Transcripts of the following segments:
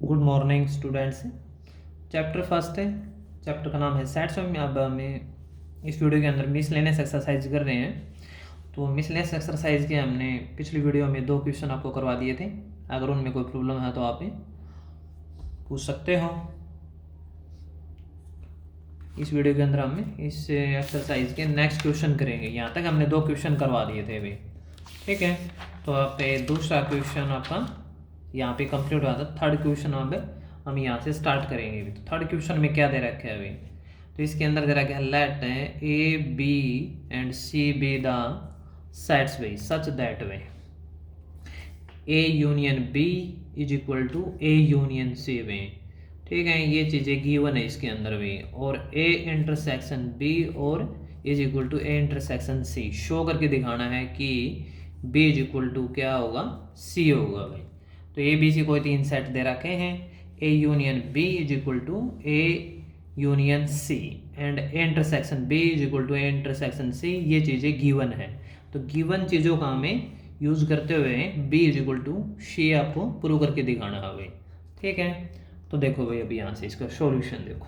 Good morning students. Chapter first है, chapter का नाम है सेट्स। में अब हमें इस वीडियो के अंदर मिसलेनियस एक्सरसाइज कर रहे हैं। तो मिसलेनियस एक्सरसाइज के हमने पिछली वीडियो में 2 क्वेश्चन आपको करवा दिए थे। अगर उनमें कोई प्रॉब्लम है तो आप पूछ सकते हो। इस वीडियो के अंदर हम इस एक्सरसाइज के नेक्स्ट क्वेश्चन करेंगे। यहाँ तक हमने 2 क्वेश्चन करवा दिए थे अभी, ठीक है। तो आप दूसरा क्वेश्चन आपका यहाँ पे कंप्लीट हुआ था। थर्ड क्वेश्चन हम यहाँ से स्टार्ट करेंगे अभी। तो थर्ड क्वेश्चन में क्या दे रखा है अभी, तो इसके अंदर दे रखा है let A B and C be the sets वे सच दैट वे A union B is equal to A union C वे, ठीक है। ये चीज़ें गिवन है इसके अंदर भी। और ए इंटरसेक्शन बी और is equal to A intersection C show करके दिखाना है कि बी इज इक्वल टू क्या होगा, सी होगा भाई। तो ए बी सी कोई 3 सेट दे रखे हैं। A union B is equal to A union C and A intersection B is equal to A intersection C, ये चीज़ें गिवन है। तो गिवन चीज़ों का हमें यूज़ करते हुए बी इज इक्वल टू सी आपको प्रूव करके दिखाना है भाई, ठीक है। तो देखो भाई अभी यहाँ से इसका सॉल्यूशन देखो।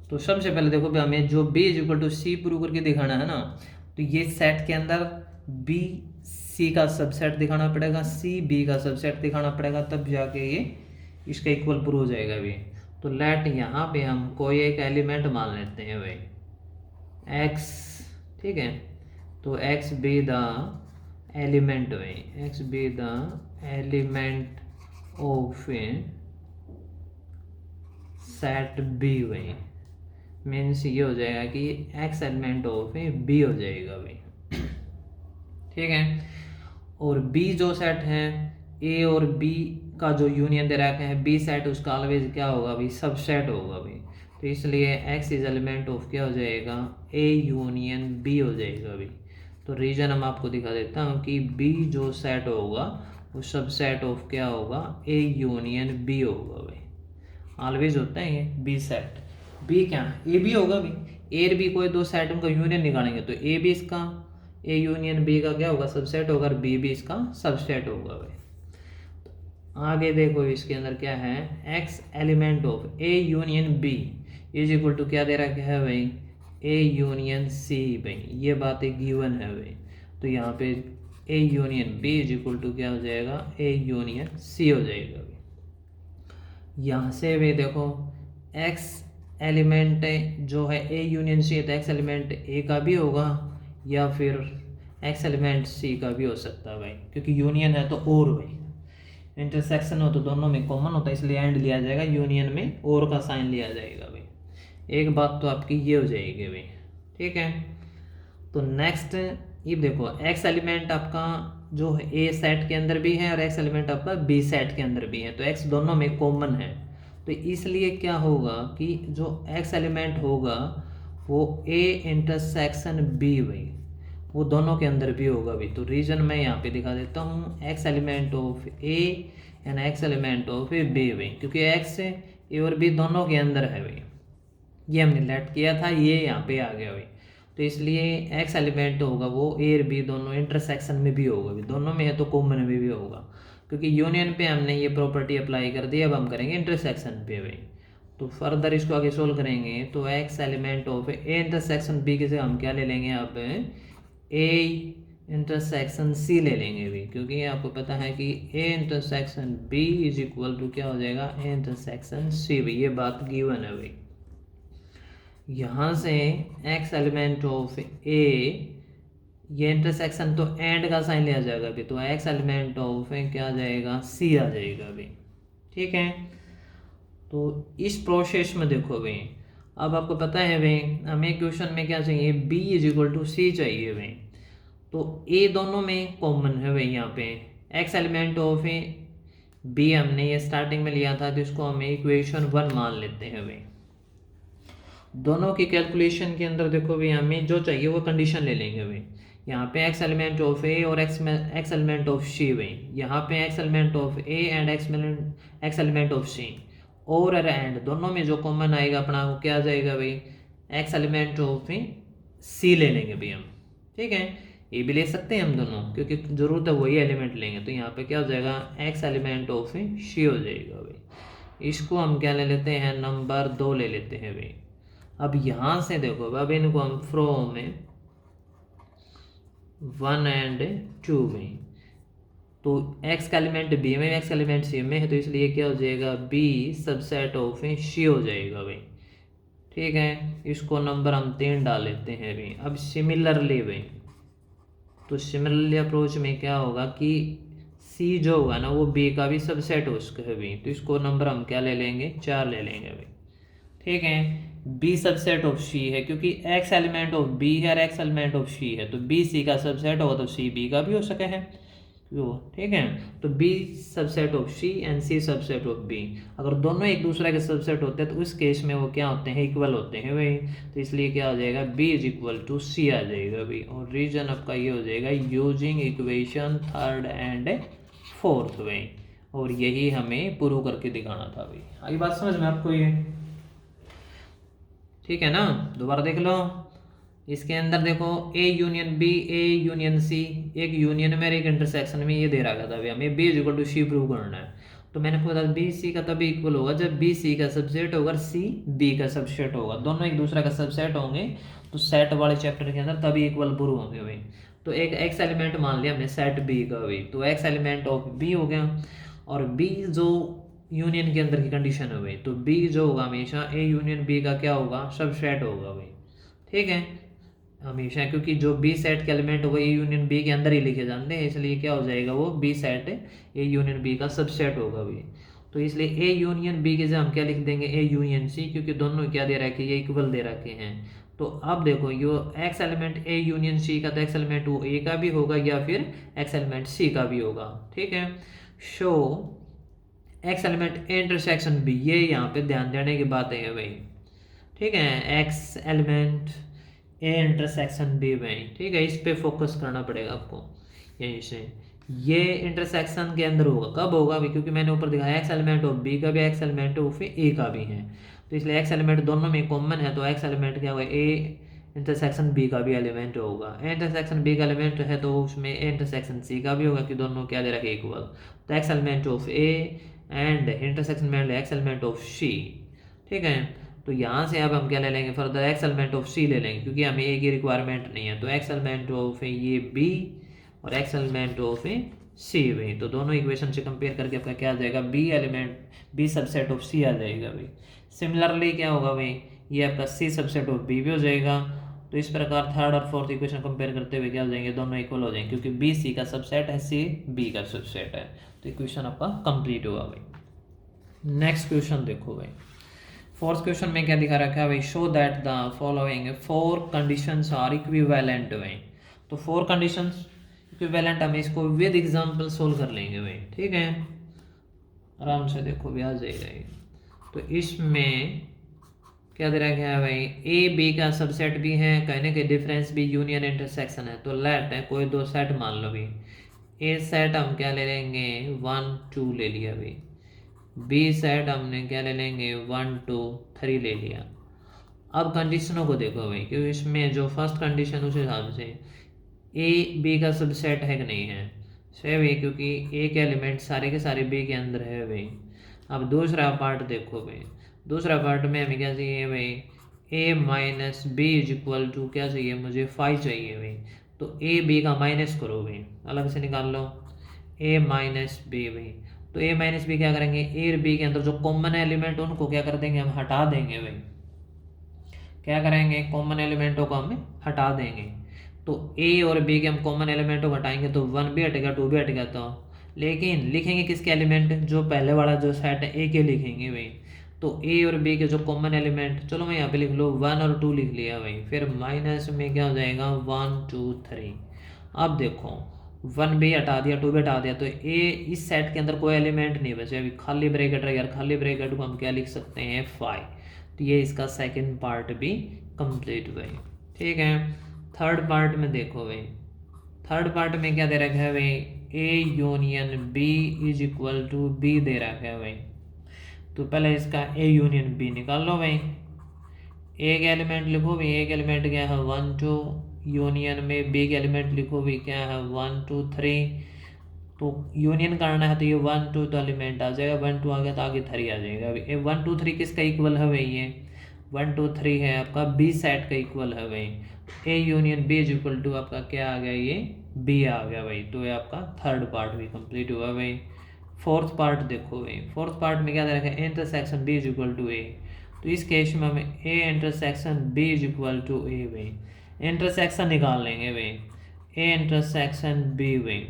तो सबसे पहले देखो भाई हमें जो B is equal to C prove करके दिखाना है ना, तो ये सेट के अंदर बी सी का सबसेट दिखाना पड़ेगा, सी बी का सबसेट दिखाना पड़ेगा, तब जाके ये इसका इक्वल प्रूव हो जाएगा भाई। तो लेट यहाँ पे हम कोई एक एलिमेंट मान लेते हैं भाई एक्स, ठीक है। तो एक्स बी द एलिमेंट भाई, x be the element of set B भाई। मीन्स ये हो जाएगा कि एक्स एलिमेंट ऑफ बी हो जाएगा भाई, ठीक है। और बी जो सेट है ए और बी का जो यूनियन दे रखा है बी सेट, उसका ऑलवेज क्या होगा भाई, सबसेट होगा भाई। तो इसलिए एक्स इज एलिमेंट ऑफ क्या हो जाएगा, ए यूनियन बी हो जाएगा भाई। तो रीजन हम आपको दिखा देता हूँ कि बी जो सेट होगा वो सबसेट ऑफ क्या होगा, ए यूनियन बी होगा भाई। ऑलवेज होता है ये बी सेट। बी क्या ए बी होगा भाई, ए और बी कोई 2 सेट उनका यूनियन निकालेंगे तो ए बी इसका ए यूनियन बी का क्या होगा, सबसेट होगा, और बी भी इसका सबसेट होगा भाई। आगे देखो इसके अंदर क्या है, x element of A union B is equal to क्या दे रखा है भाई, ए यूनियन सी भाई। ये बात एक गिवन है भाई। तो यहाँ पे A union B is equal to क्या हो जाएगा, ए यूनियन सी हो जाएगा भाई। यहाँ से भी देखो एक्स एलिमेंट जो है ए यूनियन सी है, तो एक्स एलिमेंट ए का भी होगा या फिर एक्स एलिमेंट सी का भी हो सकता है भाई, क्योंकि यूनियन है तो और भाई, इंटरसेक्शन हो तो दोनों में कॉमन होता है, इसलिए एंड लिया जाएगा, यूनियन में और का साइन लिया जाएगा भाई। एक बात तो आपकी ये हो जाएगी भाई, ठीक है। तो नेक्स्ट ये देखो एक्स एलिमेंट आपका जो है ए सेट के अंदर भी है और एक्स एलिमेंट आपका बी सेट के अंदर भी है, तो एक्स दोनों में कॉमन है। तो इसलिए क्या होगा कि जो एक्स एलिमेंट होगा वो ए इंटरसेक्शन बी भाई, वो दोनों के अंदर भी होगा भी। तो रीजन मैं यहाँ पे दिखा देता हूँ, x element of A and x element of A B भाई, क्योंकि एक्स ए और बी दोनों के अंदर है भाई। ये हमने लेट किया था, ये यहाँ पे आ गया भाई। तो इसलिए एक्स एलिमेंट होगा वो ए और बी दोनों इंटरसेक्शन में भी होगा भी, दोनों में है तो कॉमन में भी होगा, क्योंकि यूनियन पे हमने ये प्रॉपर्टी अप्लाई कर दी। अब हम करेंगे इंटरसेक्शन पे भाई। तो फर्दर इसको आगे सोल्व करेंगे तो x element of A intersection B के से हम क्या ले लेंगे, अब ए इंटरसेक्शन सी ले लेंगे भी, क्योंकि आपको पता है कि A intersection B is equal to क्या हो जाएगा, ए इंटरसेक्शन सी भी। ये बात गिवन है भाई। यहाँ से एक्स एलिमेंट ऑफ ए, ये इंटरसेक्शन तो एंड का साइन लिया जाएगा अभी, तो एक्स एलिमेंट ऑफ क्या आ जाएगा, सी आ जाएगा अभी, ठीक है। तो इस प्रोसेस में देखो भाई, अब आपको पता है भाई हमें क्वेश्चन में क्या चाहिए, बी इज इक्वल टू सी चाहिए भाई। तो ए दोनों में कॉमन है भाई, यहाँ पे x element of A B हमने ये स्टार्टिंग में लिया था, तो इसको हमें इक्वेशन 1 मान लेते हैं भाई। दोनों की कैलकुलेशन के अंदर देखो भाई हमें जो चाहिए वो कंडीशन ले लेंगे भाई। यहाँ पे एक्स एलिमेंट ऑफ ए और एक्स एलिमेंट ऑफ सी भाई, यहाँ पे x element of A and x element of C, और एंड दोनों में जो कॉमन आएगा अपना वो क्या आ जाएगा भाई, एक्स एलिमेंट ऑफ सी ले लेंगे भाई हम, ठीक है। ए भी ले सकते हैं हम दोनों, क्योंकि ज़रूरत है वही एलिमेंट लेंगे। तो यहाँ पे क्या हो जाएगा, एक्स एलिमेंट ऑफ सी हो जाएगा भाई। इसको हम क्या ले लेते हैं, नंबर 2 ले लेते हैं भाई। अब यहाँ से देखो, अब इनको हम फ्रॉम 1 एंड 2 में, तो एक्स का एलिमेंट बी में, एक्स का एलिमेंट सी में है, तो इसलिए क्या हो जाएगा, बी सबसेट ऑफ सी हो जाएगा भाई। ठीक है, इसको नंबर हम 3 डाल लेते हैं भाई। अब सिमिलरली भाई, तो सिमिलरली अप्रोच में क्या होगा कि सी जो होगा ना वो बी का भी सबसेट हो उसका है भाई, तो इसको नंबर हम क्या ले लेंगे, 4 ले लेंगे भाई। ठीक है, बी सबसेट ऑफ सी है, क्योंकि एक्स एलिमेंट ऑफ बी है और एक्स एलिमेंट ऑफ सी है, तो बी सी का सबसेट होगा तो सी बी का भी हो सके है। ठीक है, तो B subset of C and C subset of B, अगर दोनों एक दूसरे के सबसेट होते हैं तो उस केस में वो क्या होते हैं, इक्वल होते हैं भाई। तो इसलिए क्या हो जाएगा, बी इज इक्वल टू सी आ जाएगा भाई। और रीजन आपका ये हो जाएगा using equation 3rd and 4th भाई। और यही हमें प्रूव करके दिखाना था भाई। आई बात समझ में आपको ये? ठीक है ना, दोबारा देख लो। इसके अंदर देखो A union B, A union C, एक यूनियन में एक इंटरसेक्शन में ये दे रखा था भाई, हमें B is equal to C prove करना है। तो मैंने आपको बताया बी सी का तभी इक्वल होगा जब बी सी का सबसेट होगा, सी बी का सबसेट होगा, दोनों एक दूसरे का सबसेट होंगे तो सेट वाले चैप्टर के अंदर तभी इक्वल प्रूव होंगे भाई। तो एक एक्स एलिमेंट मान लिया हमने सेट बी का भाई, तो एक्स एलिमेंट ऑफ बी हो गया, और बी जो यूनियन के अंदर की कंडीशन है भाई, तो बी जो होगा हमेशा ए यूनियन बी का क्या होगा, सबसेट होगा भाई। ठीक है, हमेशा, क्योंकि जो बी सेट के एलिमेंट होगा ए यूनियन बी के अंदर ही लिखे जाते हैं, इसलिए क्या हो जाएगा, वो B set A union B का सबसेट होगा भाई। तो इसलिए ए यूनियन बी के जगह हम क्या लिख देंगे, ए यूनियन सी, क्योंकि दोनों क्या दे रखे, ये इक्वल दे रखे हैं। तो अब देखो यो x element A union C का, तो एक्स एलिमेंट वो ए का भी होगा या फिर एक्स एलिमेंट सी का भी होगा। ठीक है, show x element A intersection B, ये यहाँ पे ध्यान देने की बात है भाई। ठीक है, x element A intersection B में, ठीक है, इस पे फोकस करना पड़ेगा आपको। यहीं से ये इंटरसेक्शन के अंदर होगा, कब होगा भी, क्योंकि मैंने ऊपर दिखाया एक्स एलिमेंट ऑफ बी का भी, एक्स एलिमेंट ऑफ ए का भी है, तो इसलिए एक्स एलिमेंट दोनों में कॉमन है, तो एक्स एलिमेंट क्या होगा, ए इंटरसेक्शन बी का भी एलिमेंट होगा। ए इंटरसेक्शन बी का एलिमेंट है तो उसमें ए इंटरसेक्शन सी का भी होगा, कि दोनों क्या दे रखे, इक्वल। तो x element of A and intersection में एक्स एलिमेंट ऑफ सी। ठीक है, तो यहाँ से अब हम क्या ले लेंगे, फर्दर एक्स एलिमेंट ऑफ सी ले लेंगे, क्योंकि हमें ए की रिक्वायरमेंट नहीं है। तो एक्स एलिमेंट ऑफ ये बी और एक्स एलिमेंट ऑफ सी भाई, तो दोनों इक्वेशन से कंपेयर करके आपका क्या आ जाएगा, B element B subset of C आ जाएगा भाई। सिमिलरली क्या होगा भाई, ये आपका सी सबसेट ऑफ बी भी हो जाएगा। तो इस प्रकार 3rd और 4th इक्वेशन कंपेयर करते हुए क्या हो जाएंगे, दोनों इक्वल हो जाएंगे, क्योंकि बी सी का सबसेट है, सी बी का सबसेट है। तो इक्वेशन आपका कंप्लीट हुआ भाई। नेक्स्ट क्वेश्चन देखो भाई, 4th क्वेश्चन में क्या दिखा रखा है भाई, show that the following 4 conditions are equivalent भाई। तो 4 कंडीशंस इक्विवेलेंट, हम इसको विद एग्जांपल सोल्व कर लेंगे भाई। ठीक है, आराम से देखो भी आ जाएगा ये। तो इसमें क्या दे रखा है भाई, ए बी का सबसेट भी है, कहने के डिफरेंस भी यूनियन इंटरसेक्शन है। तो लेट है कोई दो सेट मान लो भाई, ए सेट हम क्या ले लेंगे, 1 2 ले लिया भाई, बी सेट हमने क्या ले लेंगे, 1 2 3 ले लिया। अब कंडीशनों को देखो भाई, क्योंकि इसमें जो फर्स्ट कंडीशन उस हिसाब से ए बी का सबसेट है कि नहीं है, सही भाई, क्योंकि ए के एलिमेंट सारे के सारे बी के अंदर है भाई। अब दूसरा पार्ट देखो भाई, दूसरा पार्ट में हमें क्या चाहिए भाई, A minus B is equal to क्या चाहिए मुझे, 5 चाहिए भाई। तो ए बी का माइनस करो भाई, अलग से निकाल लो, ए माइनस बी भाई। तो ए माइनस बी क्या करेंगे, ए और बी के अंदर जो कॉमन एलिमेंट उनको क्या कर देंगे, हम हटा देंगे भाई। क्या करेंगे, कॉमन एलिमेंटों को हम हटा देंगे। तो ए और बी के हम कॉमन एलिमेंटों को हटाएंगे तो 1 भी हटेगा 2 भी हटेगा, तो लेकिन लिखेंगे किसके एलिमेंट, जो पहले वाला जो सेट है ए के लिखेंगे भाई। तो ए और बी के जो कॉमन एलिमेंट, चलो मैं यहाँ पे लिख लो 1 और 2 लिख लिया भाई, फिर माइनस में क्या हो जाएगा 1 2 3। अब देखो 1 भी हटा दिया 2 भी हटा दिया, तो ए इस सेट के अंदर कोई एलिमेंट नहीं बचे, अभी खाली ब्रैकेट रह गया, खाली ब्रैकेट को हम क्या लिख सकते हैं 5। तो ये इसका सेकेंड पार्ट भी कंप्लीट भाई। ठीक है, थर्ड पार्ट में देखो भाई, थर्ड पार्ट में क्या दे रखा है भाई, A union B is equal to B दे रखा है भाई। तो पहले इसका ए यूनियन बी निकाल लो भाई, ए के एलिमेंट लिखो भाई, ए के एलिमेंट क्या है 1 2 यूनियन में बी के एलिमेंट लिखो भी क्या है 1 2 3, तो यूनियन करना है तो ये 1 2 तो एलिमेंट आ जाएगा, 1 2 आ गया तो आगे 3 आ जाएगा। अभी ये 1 2 3 किसका इक्वल है भाई, ये 1 2 3 है आपका बी सेट का इक्वल है भाई। A union B is equal to आपका क्या आ गया, ये बी आ गया भाई। तो ये आपका थर्ड पार्ट भी कंप्लीट हुआ भाई। फोर्थ पार्ट देखो भाई, फोर्थ पार्ट में क्या दे रखा है, intersection B is equal to A. तो इस केस में हमें A intersection B is equal to A भाई, इंटरसेक्शन निकाल लेंगे भाई, ए इंटरसेक्शन बी भाई।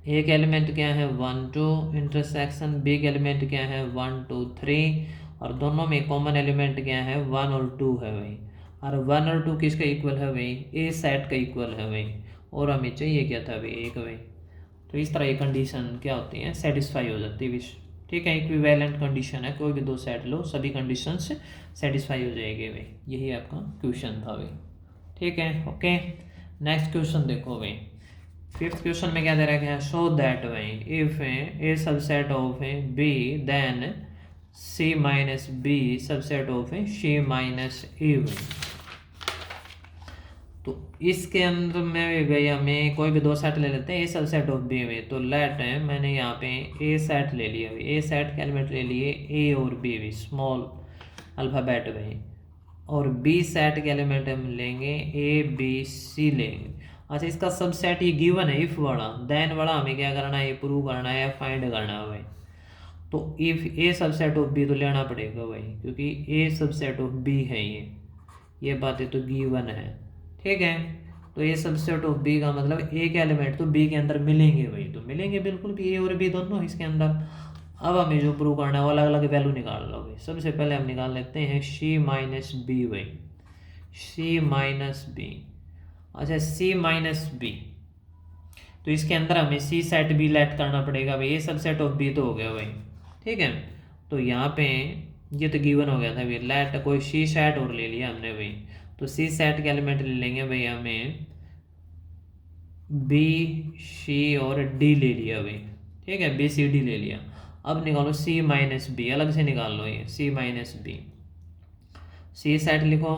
ए के एलिमेंट क्या है 1 2, इंटरसेक्शन बी के एलिमेंट क्या है 1 2 3, और दोनों में कॉमन एलिमेंट क्या है 1 और 2 है भाई। और 1 और 2 किसका इक्वल है भाई, ए सेट का इक्वल है भाई, और हमें चाहिए क्या था भाई, एक भाई। तो इस तरह ये कंडीशन क्या होती है, सेटिस्फाई हो जाती है। ठीक है, इक्विवेलेंट कंडीशन है, कोई भी दो सेट लो सभी कंडीशन से सेटिस्फाई हो जाएगी भाई। यही आपका क्वेश्चन था भाई। ठीक है, ओके। नेक्स्ट क्वेश्चन देखो भाई, फिफ्थ क्वेश्चन में क्या दे रखा है, शो दैट भाई if A subset of B then C minus B subset of C minus A भाई। तो इसके अंदर में भाई हमें कोई भी दो सेट ले लेते हैं, ए सबसेट ऑफ बी में। तो लेट है मैंने यहाँ पे ए सेट ले लिया भाई, ए सेट के एलिमेंट ले लिए ए और बी भी स्मॉल अल्फ़ाबेट भाई, और बी सेट के एलिमेंट हम लेंगे ए बी सी लेंगे। अच्छा, इसका सबसेट ये गिवन है इफ वाला, देन वाला हमें क्या करना है, प्रूव करना है, फाइंड करना है भाई। तो if A subset of B तो लेना पड़ेगा भाई, क्योंकि ए सबसेट ऑफ बी है ये बातें तो गिवन है। ठीक है, तो ए सबसेट ऑफ बी का मतलब ए के एलिमेंट तो बी के अंदर मिलेंगे भाई, तो मिलेंगे बिल्कुल भी ए और बी दोनों इसके अंदर। अब हमें जो प्रूव करना है वो अलग अलग वैल्यू निकाल लो भाई। सबसे पहले हम निकाल लेते हैं सी माइनस बी भाई, सी माइनस बी। अच्छा, सी माइनस बी, तो इसके अंदर हमें सी सेट बी लेट करना पड़ेगा भाई, ये सबसेट ऑफ बी तो हो गया भाई। ठीक है, तो यहाँ पे ये तो गिवन हो गया था भाई, लेट कोई सी सेट और ले लिया हमने भाई। तो सी सेट के एलिमेंट ले लेंगे भाई हमें बी सी और डी ले लिया भाई। ठीक है, बी सी डी ले लिया। अब निकालो सी माइनस बी, अलग से निकाल लो ये सी माइनस बी। सी सेट लिखो,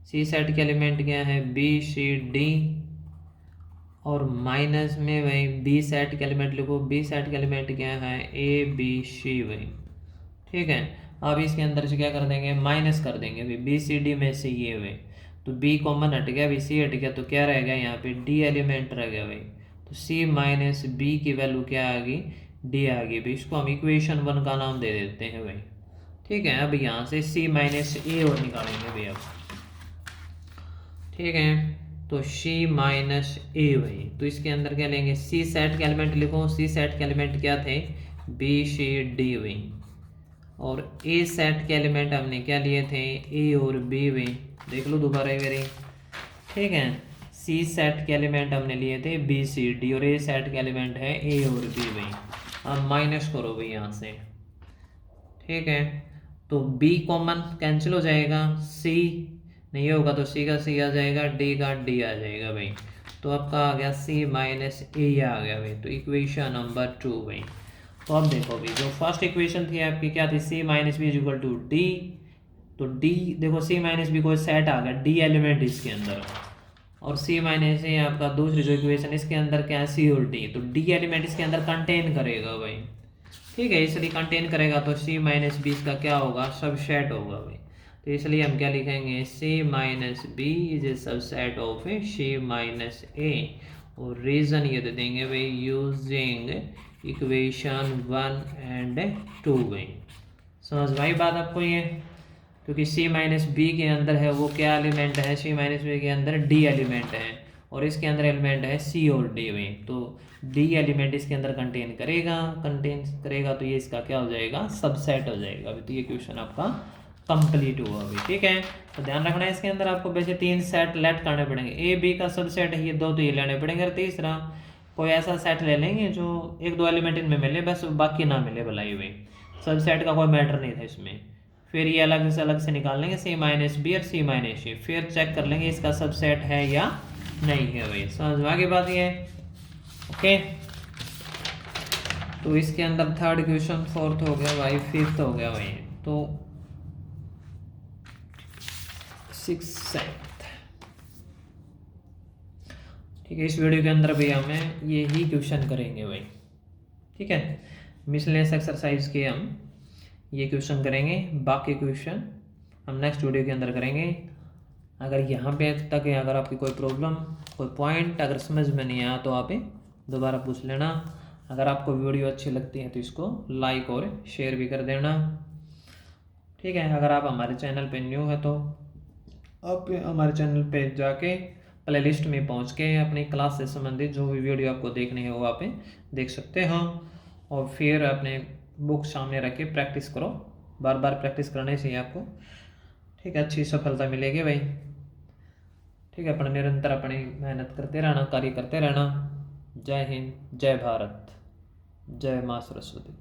सी सेट के एलिमेंट क्या है बी सी डी, और माइनस में भाई बी सेट के एलिमेंट लिखो, बी सेट के एलिमेंट क्या है ए बी सी भाई। ठीक है, अब इसके अंदर से क्या कर देंगे, माइनस कर देंगे भाई, बी सी डी में से ये भाई, तो बी कॉमन हट गया भाई, सी हट गया, तो क्या रह गया यहाँ पे डी एलिमेंट रह गया भाई। तो सी माइनस बी की वैल्यू क्या आ गई, डी आ गई भाई। इसको हम इक्वेशन 1 का नाम दे देते हैं भाई। ठीक है, अब यहाँ से सी माइनस ए और निकालेंगे भाई अब। ठीक है, तो सी माइनस ए भाई, तो इसके अंदर क्या लेंगे, सी सेट के एलिमेंट लिखो, सी सेट के एलिमेंट क्या थे बी सी डी भाई, और ए सेट के एलिमेंट हमने क्या लिए थे ए और बी भाई। देख लो दोबारा एक बारी। ठीक है, सी सेट के एलिमेंट हमने लिए थे बी सी डी, और ए सेट के एलिमेंट है ए और बी भाई। अब माइनस करो भाई यहाँ से। ठीक है, तो बी कॉमन कैंसिल हो जाएगा, सी नहीं होगा तो सी का सी आ जाएगा, डी का डी आ जाएगा भाई। तो आपका आ गया सी माइनस ए आ गया भाई, तो इक्वेशन नंबर 2 भाई। तो अब देखो भाई, जो फर्स्ट इक्वेशन थी आपकी क्या थी, C minus B is equal to D. तो डी देखो, सी माइनस बी कोई सेट आ गया, डी एलिमेंट इसके अंदर, और सी माइनस ए आपका दूसरी जो इक्वेशन इसके अंदर क्या है सी और डी, तो डी एलिमेंट इसके अंदर कंटेन करेगा भाई। ठीक है, इसलिए कंटेन करेगा तो सी माइनस बी इसका क्या होगा, सबसेट होगा भाई। तो इसलिए हम क्या लिखेंगे, C minus B is a subset of C minus A, और रीजन ये दे देंगे भाई यूजिंग इक्वेशन 1 एंड 2 भाई। समझ भाई बात आपको ये, क्योंकि सी माइनस बी के अंदर है वो क्या एलिमेंट है, सी माइनस बी के अंदर डी एलिमेंट है, और इसके अंदर एलिमेंट है सी और डी में। तो डी एलिमेंट इसके अंदर कंटेन करेगा तो ये इसका क्या हो जाएगा, सबसेट हो जाएगा। तो ये क्वेश्चन आपका कंप्लीट हुआ अभी। ठीक है, तो ध्यान रखना है इसके अंदर आपको वैसे 3 सेट लेट करने पड़ेंगे, ए बी का सबसेट है ये 2 तो ये लेने पड़ेंगे, और तीसरा कोई ऐसा सेट ले लेंगे जो 1-2 एलिमेंट इनमें मिले बस, बाकी ना मिले भलाई हुई। सबसेट का कोई मैटर नहीं था इसमें। फिर ये अलग से निकाल लेंगे सी माइनस बी और सी माइनस ए, फिर चेक कर लेंगे इसका सबसेट है या नहीं है भाई। समझ में आगे बात ये है। ओके, तो इसके अंदर थर्ड क्वेश्चन, फोर्थ हो गया भाई, फिफ्थ हो गया भाई, तो 6th 7th ठीक है, इस वीडियो के अंदर भी हमें यही क्वेश्चन करेंगे भाई। ठीक है, मिसलेनियस एक्सरसाइज के हम ये क्वेश्चन करेंगे, बाकी क्वेश्चन हम नेक्स्ट वीडियो के अंदर करेंगे। अगर यहाँ पे तक है, अगर आपकी कोई प्रॉब्लम, कोई पॉइंट अगर समझ में नहीं आया तो आप दोबारा पूछ लेना। अगर आपको वीडियो अच्छी लगती है तो इसको लाइक और शेयर भी कर देना। ठीक है, अगर आप हमारे चैनल पे न्यू है तो आप हमारे चैनल पे जाके प्ले लिस्ट में पहुँच के अपनी क्लास से संबंधित जो भी वीडियो आपको देखनी है वो आप देख सकते हो। और फिर अपने बुक सामने रख के प्रैक्टिस करो, बार बार प्रैक्टिस करने से ही आपको ठीक है अच्छी सफलता मिलेगी भाई। ठीक है, अपना निरंतर अपनी मेहनत करते रहना, कार्य करते रहना। जय हिंद, जय भारत, जय माँ सरस्वती।